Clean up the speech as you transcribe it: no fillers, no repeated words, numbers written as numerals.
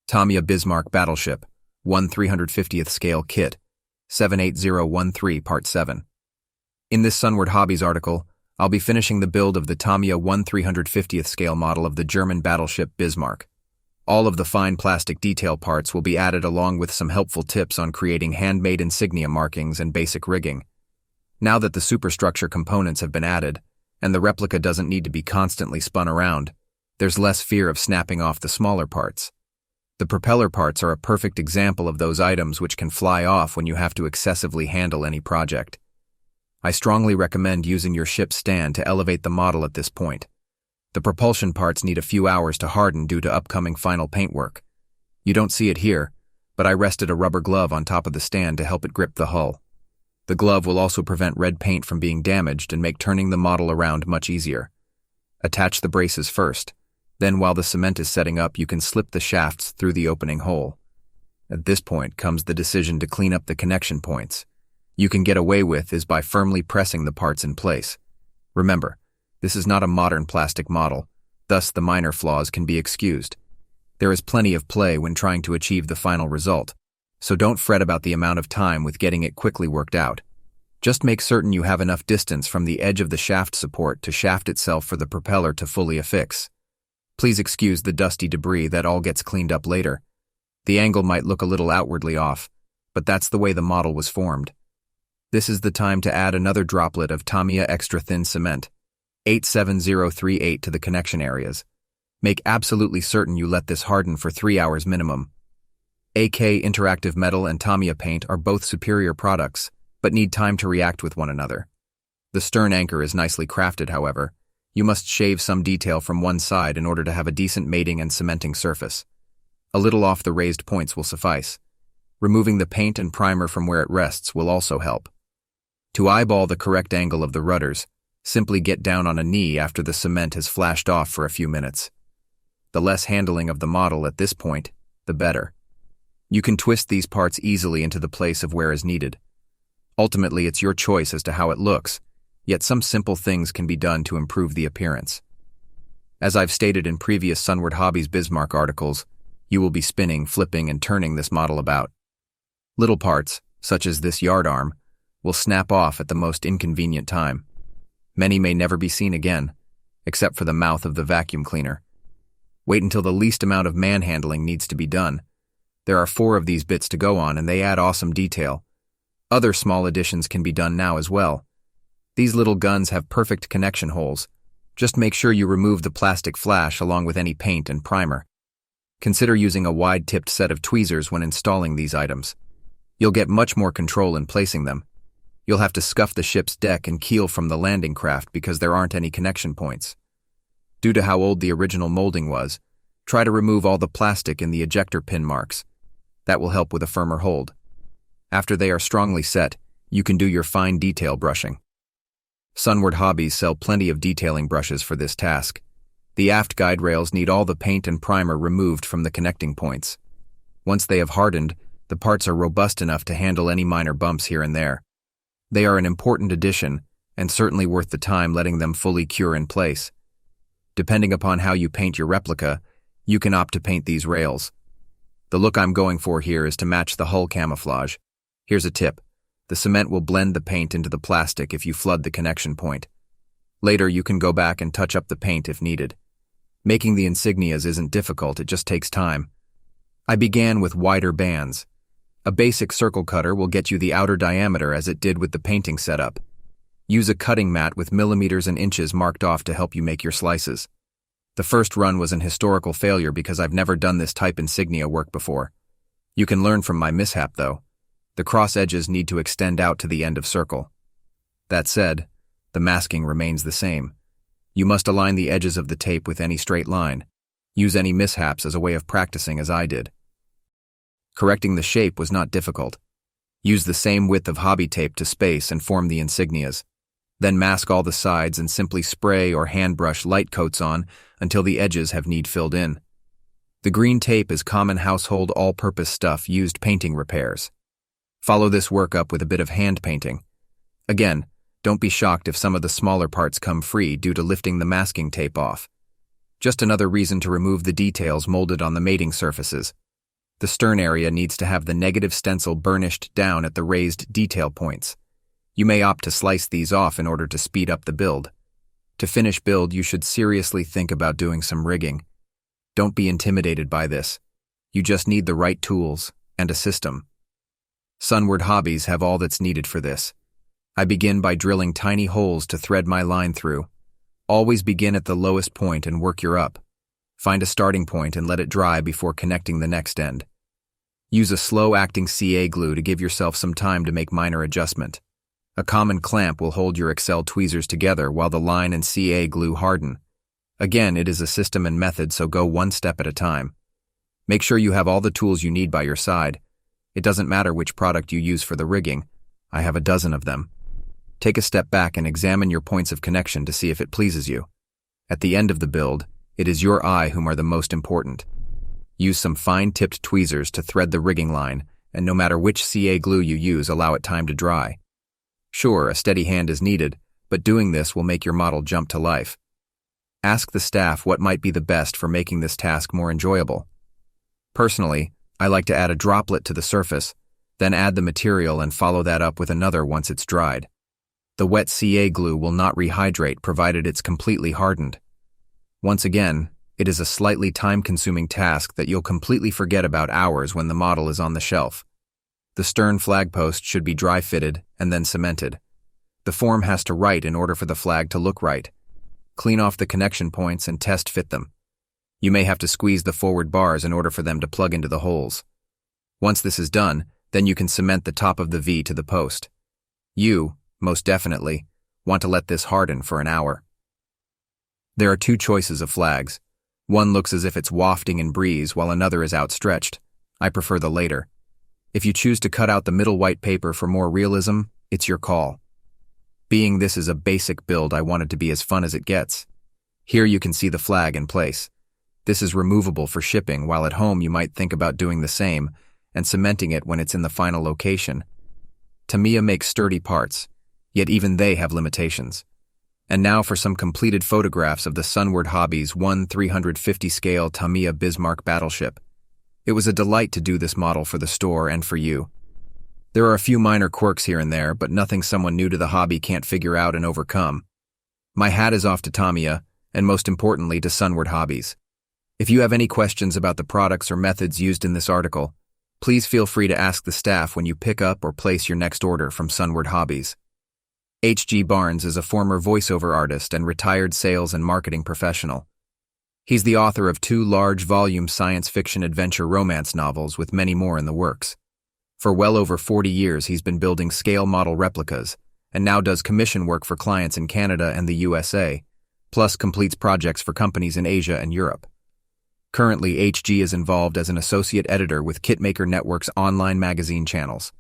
Tamiya Bismarck Battleship, 1/350th scale kit, 78013 Part 7. In this Sunward Hobbies article, I'll be finishing the build of the Tamiya 1/350th scale model of the German battleship Bismarck. All of the fine plastic detail parts will be added along with some helpful tips on creating handmade insignia markings and basic rigging. Now that the superstructure components have been added, and the replica doesn't need to be constantly spun around, there's less fear of snapping off the smaller parts. The propeller parts are a perfect example of those items which can fly off when you have to excessively handle any project. I strongly recommend using your ship's stand to elevate the model at this point. The propulsion parts need a few hours to harden due to upcoming final paintwork. You don't see it here, but I rested a rubber glove on top of the stand to help it grip the hull. The glove will also prevent red paint from being damaged and make turning the model around much easier. Attach the braces first. Then while the cement is setting up, you can slip the shafts through the opening hole. At this point comes the decision to clean up the connection points. You can get away with is by firmly pressing the parts in place. Remember, this is not a modern plastic model, thus the minor flaws can be excused. There is plenty of play when trying to achieve the final result, so don't fret about the amount of time with getting it quickly worked out. Just make certain you have enough distance from the edge of the shaft support to shaft itself for the propeller to fully affix. Please excuse the dusty debris, that all gets cleaned up later. The angle might look a little outwardly off, but that's the way the model was formed. This is the time to add another droplet of Tamiya extra thin cement, 87038, to the connection areas. Make absolutely certain you let this harden for 3 hours minimum. AK Interactive Metal and Tamiya paint are both superior products, but need time to react with one another. The stern anchor is nicely crafted, however. You must shave some detail from one side in order to have a decent mating and cementing surface. A little off the raised points will suffice. Removing the paint and primer from where it rests will also help. To eyeball the correct angle of the rudders, simply get down on a knee after the cement has flashed off for a few minutes. The less handling of the model at this point, the better. You can twist these parts easily into the place of where is needed. Ultimately, it's your choice as to how it looks, yet some simple things can be done to improve the appearance. As I've stated in previous Sunward Hobbies Bismarck articles, you will be spinning, flipping, and turning this model about. Little parts, such as this yard arm, will snap off at the most inconvenient time. Many may never be seen again, except for the mouth of the vacuum cleaner. Wait until the least amount of manhandling needs to be done. There are 4 of these bits to go on, and they add awesome detail. Other small additions can be done now as well. These little guns have perfect connection holes. Just make sure you remove the plastic flash along with any paint and primer. Consider using a wide-tipped set of tweezers when installing these items. You'll get much more control in placing them. You'll have to scuff the ship's deck and keel from the landing craft because there aren't any connection points. Due to how old the original molding was, try to remove all the plastic in the ejector pin marks. That will help with a firmer hold. After they are strongly set, you can do your fine detail brushing. Sunward Hobbies sell plenty of detailing brushes for this task. The aft guide rails need all the paint and primer removed from the connecting points. Once they have hardened, the parts are robust enough to handle any minor bumps here and there. They are an important addition, and certainly worth the time letting them fully cure in place. Depending upon how you paint your replica, you can opt to paint these rails. The look I'm going for here is to match the hull camouflage. Here's a tip. The cement will blend the paint into the plastic if you flood the connection point. Later, you can go back and touch up the paint if needed. Making the insignias isn't difficult, it just takes time. I began with wider bands. A basic circle cutter will get you the outer diameter as it did with the painting setup. Use a cutting mat with millimeters and inches marked off to help you make your slices. The first run was an historical failure because I've never done this type insignia work before. You can learn from my mishap though. The cross edges need to extend out to the end of circle. That said, the masking remains the same. You must align the edges of the tape with any straight line. Use any mishaps as a way of practicing as I did. Correcting the shape was not difficult. Use the same width of hobby tape to space and form the insignias. Then mask all the sides and simply spray or hand brush light coats on until the edges have need filled in. The green tape is common household all-purpose stuff used painting repairs. Follow this work up with a bit of hand painting. Again, don't be shocked if some of the smaller parts come free due to lifting the masking tape off. Just another reason to remove the details molded on the mating surfaces. The stern area needs to have the negative stencil burnished down at the raised detail points. You may opt to slice these off in order to speed up the build. To finish build, you should seriously think about doing some rigging. Don't be intimidated by this. You just need the right tools and a system. Sunward Hobbies have all that's needed for this. I begin by drilling tiny holes to thread my line through. Always begin at the lowest point and work your up. Find a starting point and let it dry before connecting the next end. Use a slow-acting CA glue to give yourself some time to make minor adjustment. A common clamp will hold your Excel tweezers together while the line and CA glue harden. Again, it is a system and method, so go one step at a time. Make sure you have all the tools you need by your side. It doesn't matter which product you use for the rigging. I have a dozen of them. Take a step back and examine your points of connection to see if it pleases you. At the end of the build, it is your eye whom are the most important. Use some fine-tipped tweezers to thread the rigging line, and no matter which CA glue you use, allow it time to dry. Sure, a steady hand is needed, but doing this will make your model jump to life. Ask the staff what might be the best for making this task more enjoyable. Personally, I like to add a droplet to the surface, then add the material and follow that up with another once it's dried. The wet CA glue will not rehydrate provided it's completely hardened. Once again, it is a slightly time-consuming task that you'll completely forget about hours when the model is on the shelf. The stern flag post should be dry-fitted and then cemented. The form has to write in order for the flag to look right. Clean off the connection points and test fit them. You may have to squeeze the forward bars in order for them to plug into the holes. Once this is done, then you can cement the top of the V to the post. You, most definitely, want to let this harden for an hour. There are two choices of flags. One looks as if it's wafting in breeze while another is outstretched. I prefer the later. If you choose to cut out the middle white paper for more realism, it's your call. Being this is a basic build, I want it to be as fun as it gets. Here you can see the flag in place. This is removable for shipping, while at home you might think about doing the same and cementing it when it's in the final location. Tamiya makes sturdy parts, yet even they have limitations. And now for some completed photographs of the Sunward Hobbies 1/350 scale Tamiya Bismarck Battleship. It was a delight to do this model for the store and for you. There are a few minor quirks here and there, but nothing someone new to the hobby can't figure out and overcome. My hat is off to Tamiya, and most importantly to Sunward Hobbies. If you have any questions about the products or methods used in this article, please feel free to ask the staff when you pick up or place your next order from Sunward Hobbies. H.G. Barnes is a former voiceover artist and retired sales and marketing professional. He's the author of 2 large-volume science fiction adventure romance novels with many more in the works. For well over 40 years, he's been building scale model replicas and now does commission work for clients in Canada and the USA, plus completes projects for companies in Asia and Europe. Currently, HG is involved as an associate editor with Kitmaker Network's online magazine channels.